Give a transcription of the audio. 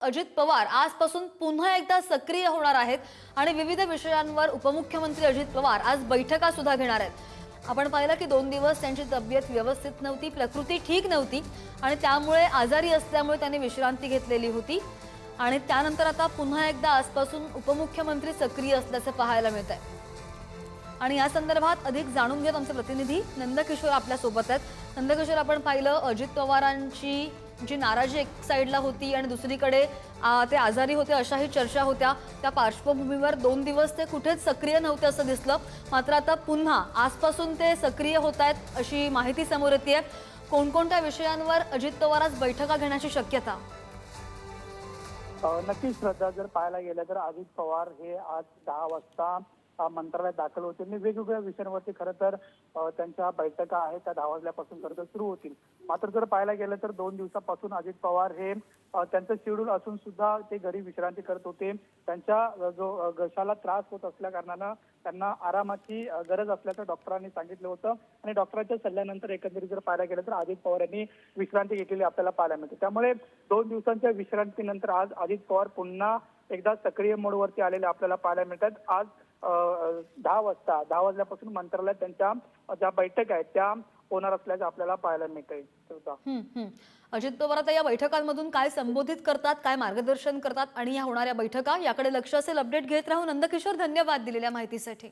अजित पवार आजपासून पुन्हा एकदा सक्रिय होणार आहेत आणि विविध विषयांवर उपमुख्यमंत्री अजित पवार आज बैठका सुद्धा घेणार आहेत। आपण पाहिलं की 2 दिवस त्यांची तब्येत व्यवस्थित नव्हती, प्रकृती ठीक नव्हती आणि त्यामुळे आजारी असल्यामुळे त्यांनी विश्रांती घेतलेली होती आणि त्यानंतर आता पुन्हा एकदा आजपासून उपमुख्यमंत्री सक्रिय असल्याचे पाहायला मिळत आहे। आणि या संदर्भात अधिक जाणून घेत आमचे प्रतिनिधी नंदकिशोर आपल्या सोबत आहेत। नंदकिशोर, आपण पाहिलं अजित पवारांची जी नाराजी एक साइडला होती आणि दुसरीकडे ते आजारी होते अशाही चर्चा होत्या। त्या पार्श्वभूमीवर 2 दिवस ते कुठेच सक्रिय नव्हते असं दिसलं, मात्र आता पुन्हा आजपासून ते सक्रिय होत आहेत अशी माहिती समोर येते। कोणकोणत्या विषयांवर अजित पवार आज बैठका घेण्याची शक्यता? नक्कीच श्रद्धा, जर पाहायला गेलं तर अजित पवार हे आज 10 वाजता मंत्रालयात दाखल होतील आणि वेगवेगळ्या विषयांवरती खरं तर त्यांच्या बैठका आहेत त्या 10 वाजल्यापासून खरं तर सुरू होतील। मात्र जर पाहायला गेलं तर 2 दिवसापासून अजित पवार हे त्यांचं शेड्यूल असून सुद्धा ते घरी विश्रांती करत होते। त्यांच्या जो घशाला त्रास होत असल्या कारणानं त्यांना आरामाची गरज असल्याचं डॉक्टरांनी सांगितलं होतं आणि डॉक्टरांच्या सल्ल्यानंतर एकंदरीत जर पाहायला गेलं तर अजित पवार यांनी विश्रांती घेतलेली आपल्याला पाहायला मिळते। त्यामुळे 2 दिवसांच्या विश्रांतीनंतर आज अजित पवार पुन्हा एकदा सक्रिय मोडवरती आलेले आपल्याला पाहायला मिळतात। आज 10 वाजल्यापासून मंत्रालयात त्यांच्या ज्या बैठक आहेत त्या होणार असल्याचं आपल्याला पाहायला मिळतंय। अजित पवार आता या बैठकांमधून काय संबोधित करतात, काय मार्गदर्शन करतात आणि या होणाऱ्या बैठका याकडे लक्ष असेल। अपडेट घेत राहू। नंदकिशोर, धन्यवाद दिलेल्या माहितीसाठी।